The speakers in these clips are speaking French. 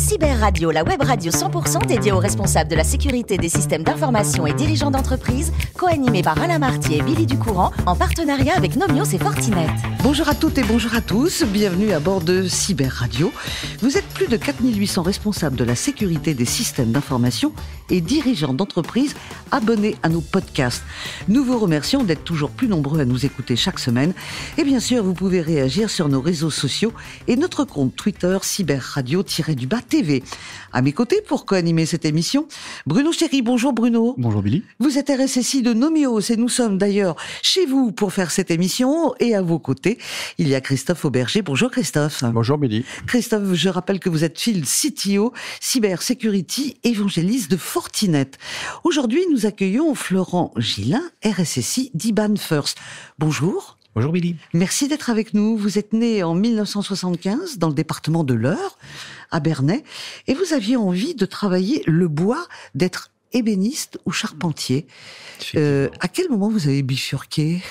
Cyber Radio, la web radio 100% dédiée aux responsables de la sécurité des systèmes d'information et dirigeants d'entreprise, co-animée par Alain Marty et Billy Ducourant, en partenariat avec Nomios et Fortinet. Bonjour à toutes et bonjour à tous, bienvenue à bord de Cyber Radio. Vous êtes plus de 4800 responsables de la sécurité des systèmes d'information et dirigeants d'entreprise abonnés à nos podcasts. Nous vous remercions d'être toujours plus nombreux à nous écouter chaque semaine. Et bien sûr, vous pouvez réagir sur nos réseaux sociaux et notre compte Twitter Cyber Radio-du-bas TV. À mes côtés, pour co-animer cette émission, Bruno Chéry. Bonjour Bruno. Bonjour Billy. Vous êtes RSSI de Nomios et nous sommes d'ailleurs chez vous pour faire cette émission. Et à vos côtés, il y a Christophe Auberger. Bonjour Christophe. Bonjour Billy. Christophe, je rappelle que vous êtes Field CTO, Cyber Security, évangéliste de Fortinet. Aujourd'hui, nous accueillons Florent Gillin, RSSI d'IBAN First. Bonjour. Bonjour Billy. Merci d'être avec nous. Vous êtes né en 1975 dans le département de l'Eure, à Bernay, et vous aviez envie de travailler le bois, d'être ébéniste ou charpentier. À quel moment vous avez bifurqué ?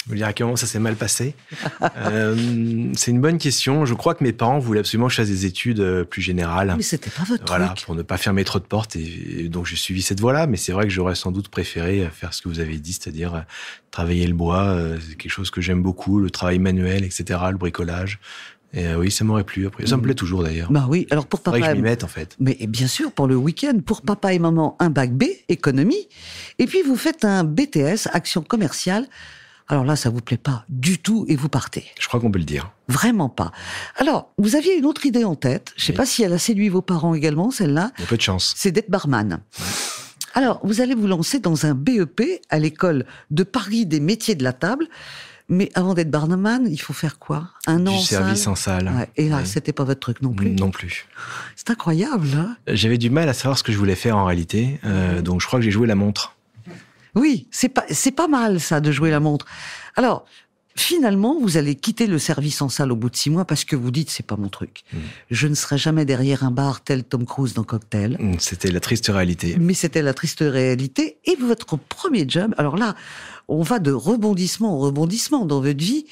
Vous me direz à quel moment ça s'est mal passé. C'est une bonne question. Je crois que mes parents voulaient absolument que je fasse des études plus générales. Mais c'était pas votre truc. Pour ne pas fermer trop de portes. Et donc j'ai suivi cette voie-là. Mais c'est vrai que j'aurais sans doute préféré faire ce que vous avez dit, c'est-à-dire travailler le bois. C'est quelque chose que j'aime beaucoup, le travail manuel, etc., le bricolage. Et oui, ça m'aurait plu après. Ça me plaît toujours d'ailleurs. Bah oui, alors pour papa. C'est vrai que je m'y mette en fait. Mais bien sûr, pour le week-end, pour papa et maman, un bac B, économie. Et puis vous faites un BTS, action commerciale. Alors là, ça vous plaît pas du tout et vous partez. Je crois qu'on peut le dire. Vraiment pas. Alors, vous aviez une autre idée en tête. Je sais pas si elle a séduit vos parents également, celle-là. Il y a peu de chance. C'est d'être barman. Ouais. Alors, vous allez vous lancer dans un BEP à l'école de Paris des métiers de la table. Mais avant d'être barman, il faut faire quoi ? Un an en salle ? Du service en salle. Ouais. Et là, c'était pas votre truc non plus ? Non plus. C'est incroyable, hein ? J'avais du mal à savoir ce que je voulais faire en réalité. Donc, je crois que j'ai joué la montre. Oui, c'est pas mal ça de jouer la montre. Alors, finalement, vous allez quitter le service en salle au bout de 6 mois parce que vous dites c'est pas mon truc. Je ne serai jamais derrière un bar tel Tom Cruise dans Cocktail. C'était la triste réalité. Mais c'était la triste réalité. Et votre premier job, alors là, on va de rebondissement en rebondissement dans votre vie.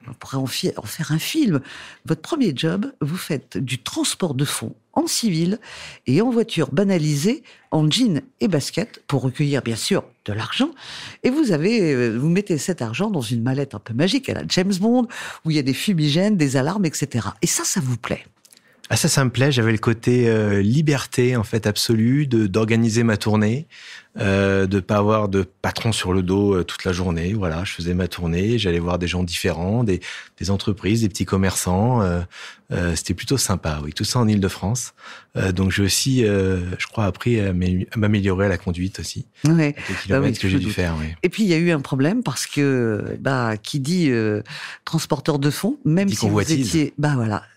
On pourrait en faire un film. Votre premier job, vous faites du transport de fonds en civil et en voiture banalisée, en jean et basket, pour recueillir bien sûr de l'argent. Et vous mettez cet argent dans une mallette un peu magique à la James Bond, où il y a des fumigènes, des alarmes, etc. Et ça vous plaît ? Ah ça me plaît. J'avais le côté liberté en fait absolue d'organiser ma tournée, de pas avoir de patron sur le dos toute la journée. Voilà, je faisais ma tournée, j'allais voir des gens différents, des entreprises, des petits commerçants. C'était plutôt sympa. Oui, tout ça en Île-de-France. Donc j'ai aussi, je crois, appris à m'améliorer à la conduite aussi. Ouais. Les kilomètres que j'ai dû faire. Oui. Et puis il y a eu un problème parce que qui dit transporteur de fonds, même si vous étiez,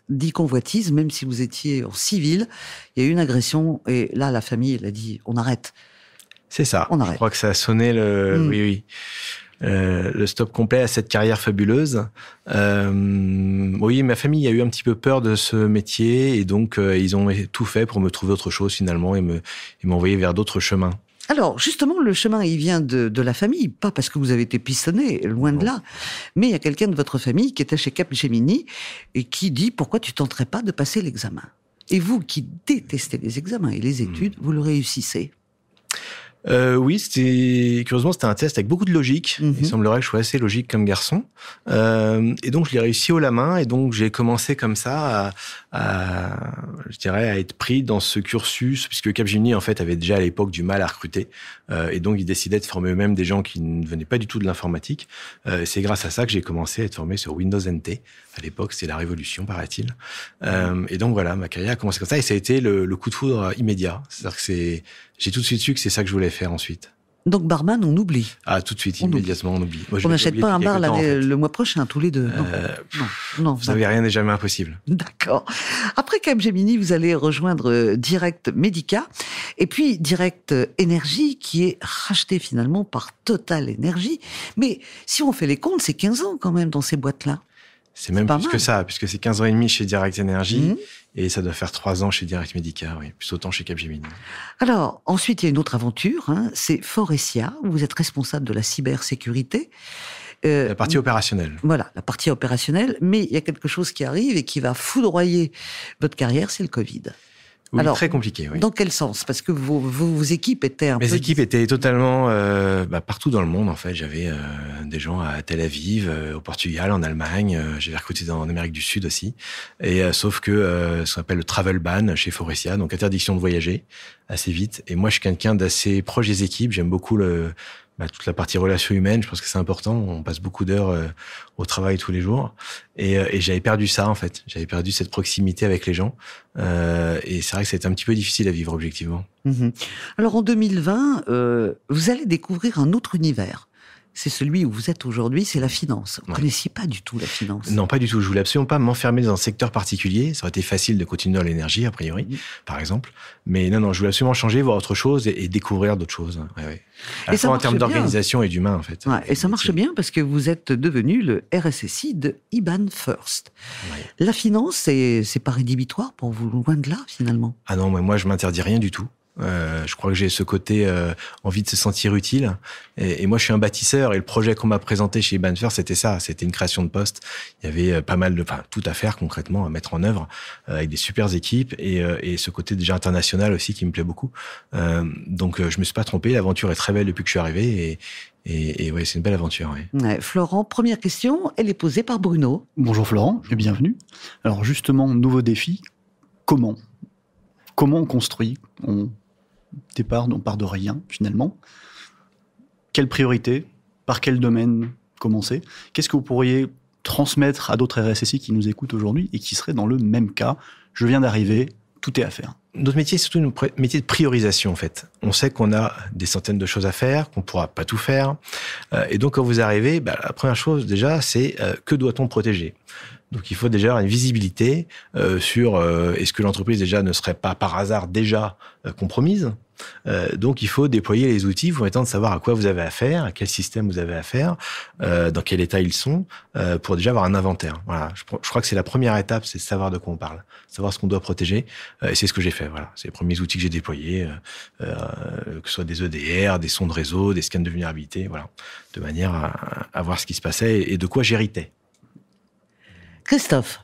dit convoitise, même si vous étiez en civil, il y a eu une agression et là la famille elle a dit on arrête. C'est ça. On arrête. Je crois que ça a sonné le stop complet à cette carrière fabuleuse. Oui, ma famille a eu un petit peu peur de ce métier et donc ils ont tout fait pour me trouver autre chose finalement et m'envoyer vers d'autres chemins. Alors, justement, le chemin, il vient de la famille, pas parce que vous avez été pistonné, loin de là, mais il y a quelqu'un de votre famille qui était chez Capgemini et qui dit « Pourquoi tu tenterais pas de passer l'examen ?» Et vous, qui détestez les examens et les études, vous le réussissez. Oui, curieusement, c'était un test avec beaucoup de logique. Il semblerait que je sois assez logique comme garçon. Et donc, je l'ai réussi haut la main. Et donc, j'ai commencé comme ça à être pris dans ce cursus, puisque Capgemini, en fait, avait déjà à l'époque du mal à recruter. Et donc, ils décidaient de former eux-mêmes des gens qui ne venaient pas du tout de l'informatique. C'est grâce à ça que j'ai commencé à être formé sur Windows NT. À l'époque, c'était la révolution, paraît-il. Et donc, voilà, ma carrière a commencé comme ça. Et ça a été le coup de foudre immédiat. C'est-à-dire que j'ai tout de suite su que c'est ça que je voulais faire ensuite. Donc barman, on oublie. Ah, tout de suite, immédiatement, on oublie. Moi, on n'achète pas un bar le mois prochain, tous les deux. Non, vous savez, rien n'est jamais impossible. D'accord. Après Capgemini, vous allez rejoindre Direct Medica, et puis Direct Énergie, qui est racheté finalement par Total Énergie. Mais si on fait les comptes, c'est 15 ans quand même dans ces boîtes-là. C'est même plus que ça, puisque c'est 15 ans et demi chez Direct Énergie, et ça doit faire 3 ans chez Direct Medica, oui, plus autant chez Capgemini. Alors, ensuite, il y a une autre aventure, c'est Forestia, où vous êtes responsable de la cybersécurité. La partie opérationnelle. Voilà, la partie opérationnelle, mais il y a quelque chose qui arrive et qui va foudroyer votre carrière, c'est le Covid. Oui, Alors, très compliqué. Oui. Dans quel sens? Parce que vos équipes étaient Mes équipes étaient totalement partout dans le monde en fait. J'avais des gens à Tel Aviv, au Portugal, en Allemagne. J'ai recruté en Amérique du Sud aussi. Et sauf que ce qu'on appelle le travel ban chez Forestia, donc interdiction de voyager assez vite. Et moi, je suis quelqu'un d'assez proche des équipes. J'aime beaucoup toute la partie relations humaines. Je pense que c'est important. On passe beaucoup d'heures au travail tous les jours. Et j'avais perdu ça, en fait. J'avais perdu cette proximité avec les gens. Et c'est vrai que c'était un petit peu difficile à vivre, objectivement. Mmh. Alors, en 2020, vous allez découvrir un autre univers. C'est celui où vous êtes aujourd'hui, c'est la finance. Vous ne connaissiez pas du tout la finance. Non, pas du tout. Je voulais absolument pas m'enfermer dans un secteur particulier. Ça aurait été facile de continuer dans l'énergie, a priori, par exemple. Mais non, je voulais absolument changer, voir autre chose et découvrir d'autres choses. Ouais. À la fois en termes d'organisation et d'humain, en fait. Ouais, et ça marche bien parce que vous êtes devenu le RSSI de IBAN First. Ouais. La finance, c'est pas rédhibitoire pour vous, loin de là, finalement. Ah non, moi, je m'interdis rien du tout. Je crois que j'ai ce côté envie de se sentir utile. Et moi, je suis un bâtisseur. Et le projet qu'on m'a présenté chez IBAN First, c'était ça. C'était une création de poste. Il y avait pas mal tout à faire concrètement, à mettre en œuvre avec des super équipes et ce côté déjà international aussi qui me plaît beaucoup. Donc, je me suis pas trompé. L'aventure est très belle depuis que je suis arrivé et ouais, c'est une belle aventure. Ouais. Ouais, Florent, première question, elle est posée par Bruno. Bonjour Florent et bienvenue. Alors justement, nouveau défi. Comment on construit? On part de rien, finalement. Quelle priorité? Par quel domaine commencer? Qu'est-ce que vous pourriez transmettre à d'autres RSSI qui nous écoutent aujourd'hui et qui seraient dans le même cas? Je viens d'arriver, tout est à faire. Notre métier, c'est surtout un métier de priorisation, en fait. On sait qu'on a des centaines de choses à faire, qu'on pourra pas tout faire. Et donc, quand vous arrivez, la première chose, déjà, c'est que doit-on protéger? Donc, il faut déjà avoir une visibilité sur est-ce que l'entreprise déjà ne serait pas par hasard déjà compromise. Donc, il faut déployer les outils, vous permettant de savoir à quoi vous avez affaire, à quel système vous avez affaire, dans quel état ils sont, pour déjà avoir un inventaire. Voilà, je crois que c'est la première étape, c'est de savoir de quoi on parle, savoir ce qu'on doit protéger. Et c'est ce que j'ai fait. Voilà, c'est les premiers outils que j'ai déployés, que ce soit des EDR, des sondes réseau, des scans de vulnérabilité, voilà, de manière à voir ce qui se passait et de quoi j'héritais. Christophe.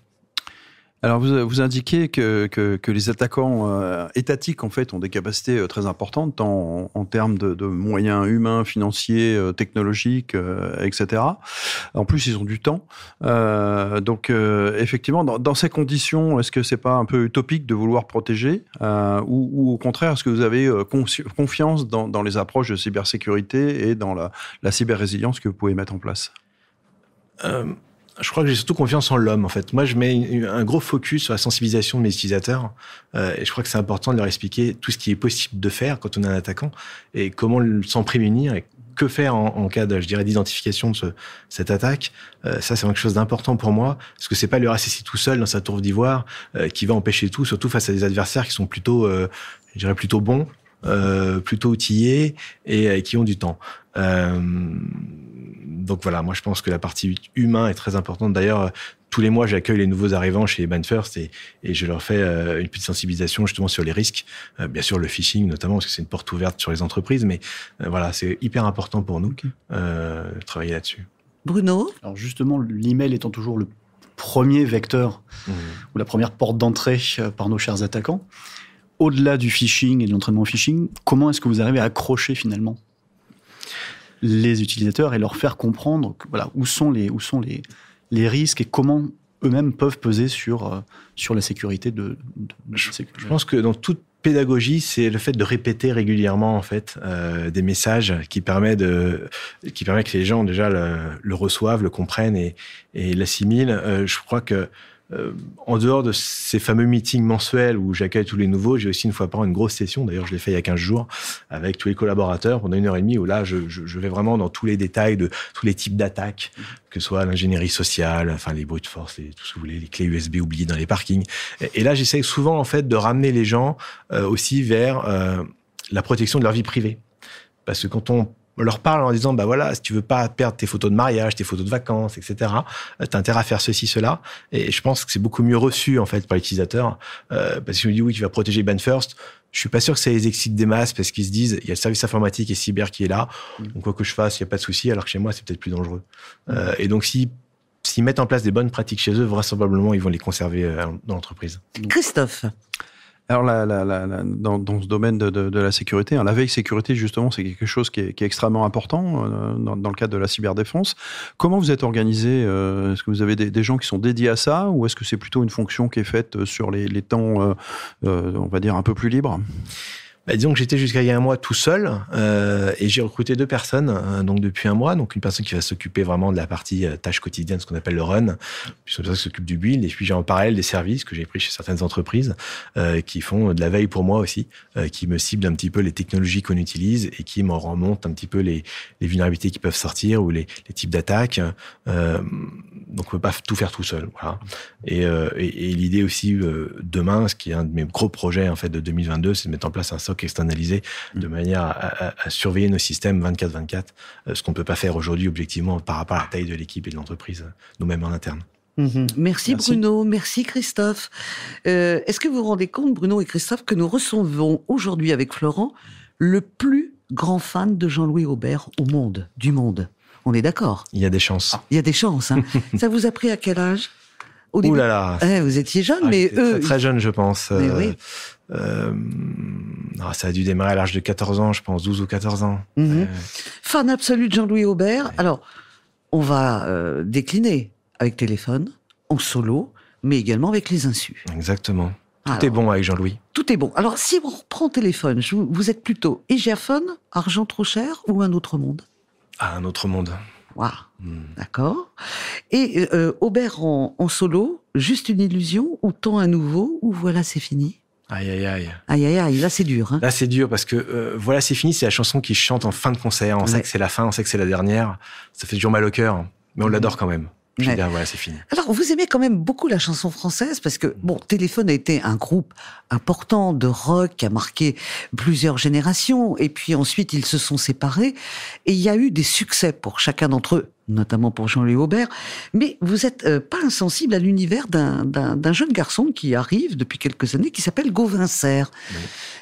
Alors, vous indiquez que les attaquants étatiques, en fait, ont des capacités très importantes en termes de moyens humains, financiers, technologiques, etc. En plus, ils ont du temps. Donc, effectivement, dans ces conditions, est-ce que c'est pas un peu utopique de vouloir protéger ou au contraire, est-ce que vous avez confiance dans les approches de cybersécurité et dans la cyber-résilience que vous pouvez mettre en place? Je crois que j'ai surtout confiance en l'homme, en fait. Moi, je mets un gros focus sur la sensibilisation de mes utilisateurs. Et je crois que c'est important de leur expliquer tout ce qui est possible de faire quand on est un attaquant et comment s'en prémunir et que faire en cas d'identification de cette attaque. Ça, c'est quelque chose d'important pour moi parce que c'est pas le RSSI tout seul dans sa tour d'ivoire qui va empêcher tout, surtout face à des adversaires qui sont plutôt bons, plutôt outillés et qui ont du temps. Donc voilà, moi je pense que la partie humain est très importante. D'ailleurs, tous les mois, j'accueille les nouveaux arrivants chez IBAN First et je leur fais une petite sensibilisation justement sur les risques. Bien sûr, le phishing notamment, parce que c'est une porte ouverte sur les entreprises, mais voilà, c'est hyper important pour nous de travailler là-dessus. Bruno? Alors justement, l'email étant toujours le premier vecteur ou la première porte d'entrée par nos chers attaquants, au-delà du phishing et de l'entraînement au phishing, comment est-ce que vous arrivez à accrocher finalement les utilisateurs et leur faire comprendre où sont les risques et comment eux-mêmes peuvent peser sur la sécurité Je pense que dans toute pédagogie, c'est le fait de répéter régulièrement en fait des messages qui permet que les gens déjà le reçoivent, le comprennent et l'assimilent. Je crois que en dehors de ces fameux meetings mensuels où j'accueille tous les nouveaux, j'ai aussi une fois par an une grosse session, d'ailleurs je l'ai fait il y a 15 jours, avec tous les collaborateurs pendant 1h30 où là je vais vraiment dans tous les détails de tous les types d'attaques, que ce soit l'ingénierie sociale, enfin les brute force, tout ce que vous voulez, les clés USB oubliées dans les parkings. Et là j'essaie souvent en fait de ramener les gens aussi vers la protection de leur vie privée. Parce que quand on leur parle en disant, voilà, si tu veux pas perdre tes photos de mariage, tes photos de vacances, etc., t'as intérêt à faire ceci, cela. Et je pense que c'est beaucoup mieux reçu, en fait, par l'utilisateur. Parce que je me dis, oui, tu vas protéger IBAN First. Je suis pas sûr que ça les excite des masses parce qu'ils se disent, il y a le service informatique et cyber qui est là. Donc, quoi que je fasse, il y a pas de souci. Alors que chez moi, c'est peut-être plus dangereux. Et donc, s'ils mettent en place des bonnes pratiques chez eux, vraisemblablement, ils vont les conserver dans l'entreprise. Christophe. Alors, dans ce domaine de la sécurité, la veille sécurité, justement, c'est quelque chose qui est extrêmement important dans le cadre de la cyberdéfense. Comment vous êtes organisé? Est-ce que vous avez des gens qui sont dédiés à ça, ou est-ce que c'est plutôt une fonction qui est faite sur les temps, on va dire, un peu plus libres? Disons que j'étais jusqu'à il y a un mois tout seul, et j'ai recruté 2 personnes donc depuis un mois. Donc une personne qui va s'occuper vraiment de la partie tâches quotidiennes, ce qu'on appelle le run, puis une personne qui s'occupe du build, et puis j'ai en parallèle des services que j'ai pris chez certaines entreprises qui font de la veille pour moi aussi, qui me ciblent un petit peu les technologies qu'on utilise et qui me remontent un petit peu les vulnérabilités qui peuvent sortir ou les types d'attaques. Donc on peut pas tout faire tout seul, voilà. Et l'idée aussi demain, ce qui est un de mes gros projets en fait de 2022, c'est de mettre en place un SOC externalisé de manière à surveiller nos systèmes 24/24, ce qu'on peut pas faire aujourd'hui objectivement par rapport à la taille de l'équipe et de l'entreprise, nous-mêmes en interne. Merci Bruno, merci Christophe. Est-ce que vous vous rendez compte, Bruno et Christophe, que nous recevons aujourd'hui avec Florent le plus grand fan de Jean-Louis Aubert du monde? On est d'accord? Il y a des chances. Il y a des chances. Hein. Ça vous a pris à quel âge? Ouh là là. Vous étiez jeune, mais eux... Très, très jeune, je pense. Mais oui. Ça a dû démarrer à l'âge de 14 ans, je pense, 12 ou 14 ans. Fan absolu de Jean-Louis Aubert. Ouais. Alors, on va décliner avec téléphone, en solo, mais également avec les insus. Exactement. Tout est bon avec Jean-Louis. Tout est bon. Alors, si on reprend téléphone, vous êtes plutôt Égiaphone, argent trop cher, ou un autre monde? Un autre monde. Waouh, d'accord. Et Aubert en solo, juste une illusion, ou tant à nouveau, ou voilà, c'est fini? Aïe, aïe, aïe. Aïe, aïe, aïe, là c'est dur. Hein. Là c'est dur parce que voilà, c'est fini, c'est la chanson qu'il chante en fin de concert. On sait que c'est la fin, on sait que c'est la dernière. Ça fait toujours mal au cœur, mais on l'adore quand même. Puis là, voilà, c'est fini. Alors, vous aimez quand même beaucoup la chanson française parce que, bon, Téléphone a été un groupe important de rock qui a marqué plusieurs générations et puis ensuite ils se sont séparés et il y a eu des succès pour chacun d'entre eux, notamment pour Jean-Louis Aubert. Mais vous êtes pas insensible à l'univers d'un jeune garçon qui arrive depuis quelques années qui s'appelle Gauvin Serre.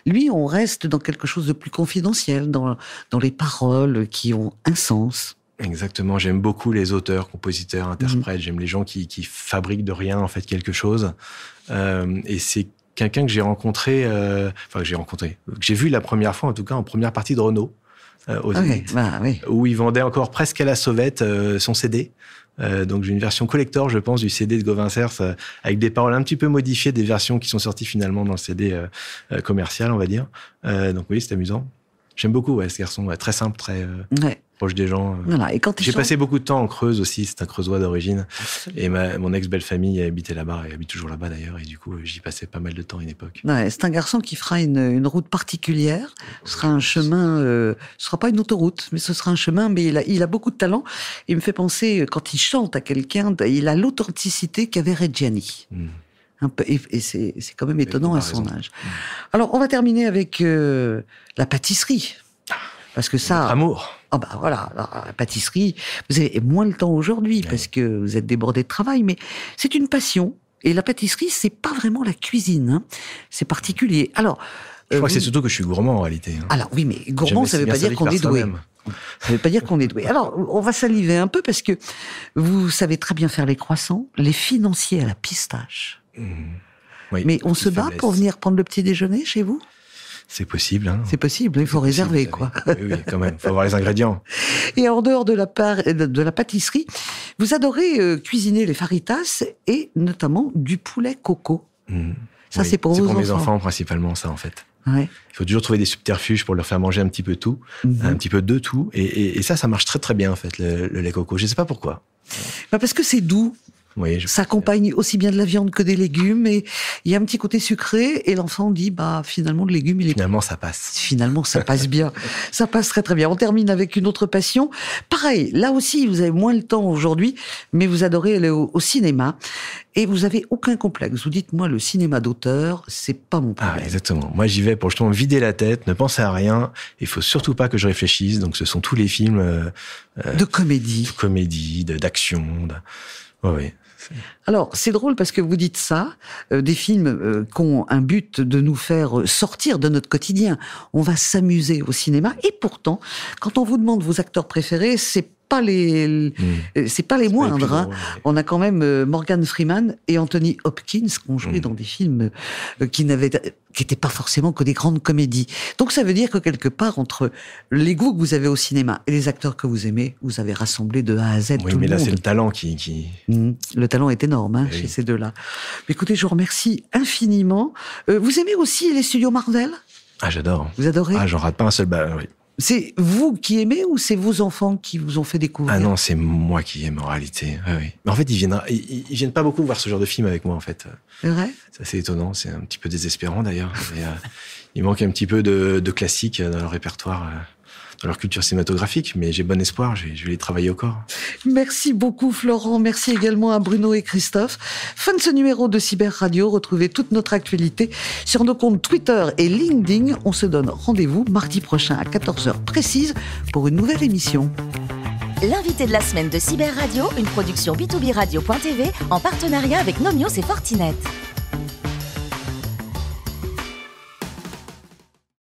Lui, on reste dans quelque chose de plus confidentiel, dans les paroles qui ont un sens. Exactement, j'aime beaucoup les auteurs, compositeurs, interprètes, j'aime les gens qui fabriquent de rien en fait quelque chose. Et c'est quelqu'un que j'ai rencontré, que j'ai vu la première fois en tout cas en première partie de Renault, aux Zénith, où il vendait encore presque à la sauvette son CD. Donc j'ai une version collector, je pense, du CD de Gauvin Serre, avec des paroles un petit peu modifiées des versions qui sont sorties finalement dans le CD commercial, on va dire. Donc oui, c'est amusant. J'aime beaucoup ce garçon, très simple, très proche des gens. Voilà. Et quand j'ai passé beaucoup de temps en Creuse aussi, c'est un Creusois d'origine. Et mon ex-belle-famille habitait là-bas, et habite toujours là-bas d'ailleurs, et du coup j'y passais pas mal de temps à une époque. Ouais, c'est un garçon qui fera une route particulière, ce sera un chemin, ce sera pas une autoroute, mais ce sera un chemin, mais il a beaucoup de talent. Il me fait penser, quand il chante à quelqu'un, il a l'authenticité qu'avait Reggiani. Un peu, et c'est quand même étonnant à son âge. Alors, on va terminer avec la pâtisserie. Parce que ça... Notre amour. Ah bah voilà, alors, la pâtisserie, vous avez moins le temps aujourd'hui parce que vous êtes débordé de travail, mais c'est une passion. Et la pâtisserie, c'est pas vraiment la cuisine, hein. C'est particulier. Alors... Je crois que c'est surtout que je suis gourmand en réalité. Hein. Alors oui, mais gourmand, ça veut pas dire qu'on est doué. Ça veut pas dire qu'on est doué. Alors, on va saliver un peu parce que vous savez très bien faire les croissants, les financiers à la pistache. Oui, mais on se bat pour venir prendre le petit déjeuner chez vous? C'est possible. Hein. C'est possible, il faut réserver, quoi. Oui, quand même, il faut avoir les ingrédients. Et en dehors de la pâtisserie, vous adorez cuisiner les faritas et notamment du poulet coco. Ça, c'est pour vos enfants. C'est pour mes enfants, principalement, ça, en fait. Ouais. Il faut toujours trouver des subterfuges pour leur faire manger un petit peu tout, un petit peu de tout. Et ça marche très très bien, en fait, le lait coco. Je ne sais pas pourquoi. Parce que c'est doux. Oui, ça accompagne aussi bien de la viande que des légumes et il y a un petit côté sucré et l'enfant dit finalement le légume finalement ça passe. Finalement ça passe bien. Ça passe très très bien. On termine avec une autre passion. Pareil, là aussi vous avez moins le temps aujourd'hui, mais vous adorez aller au cinéma et vous avez aucun complexe. Vous dites moi le cinéma d'auteur, c'est pas mon problème. Ah, exactement. Moi j'y vais pour justement vider la tête, ne penser à rien. Il faut surtout pas que je réfléchisse. Donc ce sont tous les films de comédie, d'action. Oui. Alors, c'est drôle parce que vous dites ça, des films qui ont un but de nous faire sortir de notre quotidien. On va s'amuser au cinéma et pourtant, quand on vous demande vos acteurs préférés, c'est pas les moindres. Hein. On a quand même Morgan Freeman et Anthony Hopkins qui ont joué dans des films qui n'étaient pas forcément que des grandes comédies. Donc ça veut dire que quelque part, entre les goûts que vous avez au cinéma et les acteurs que vous aimez, vous avez rassemblé de A à Z tout le monde. Oui, mais là, c'est le talent qui... Le talent est énorme chez ces deux-là. Mais écoutez, je vous remercie infiniment. Vous aimez aussi les studios Marvel ? Ah, j'adore. Vous adorez ? Ah, j'en rate pas un seul. Oui. C'est vous qui aimez ou c'est vos enfants qui vous ont fait découvrir ? Ah non, c'est moi qui aime en réalité. Oui. Mais en fait, ils viennent pas beaucoup voir ce genre de film avec moi en fait. C'est vrai ? C'est assez étonnant, c'est un petit peu désespérant d'ailleurs. Il manque un petit peu de classiques dans leur répertoire, dans leur culture cinématographique, mais j'ai bon espoir, je vais les travailler au corps. Merci beaucoup Florent, merci également à Bruno et Christophe. Fin de ce numéro de Cyber Radio, retrouvez toute notre actualité sur nos comptes Twitter et LinkedIn. On se donne rendez-vous mardi prochain à 14h précise pour une nouvelle émission. L'invité de la semaine de Cyber Radio, une production B2B Radio.tv en partenariat avec Nomios et Fortinet.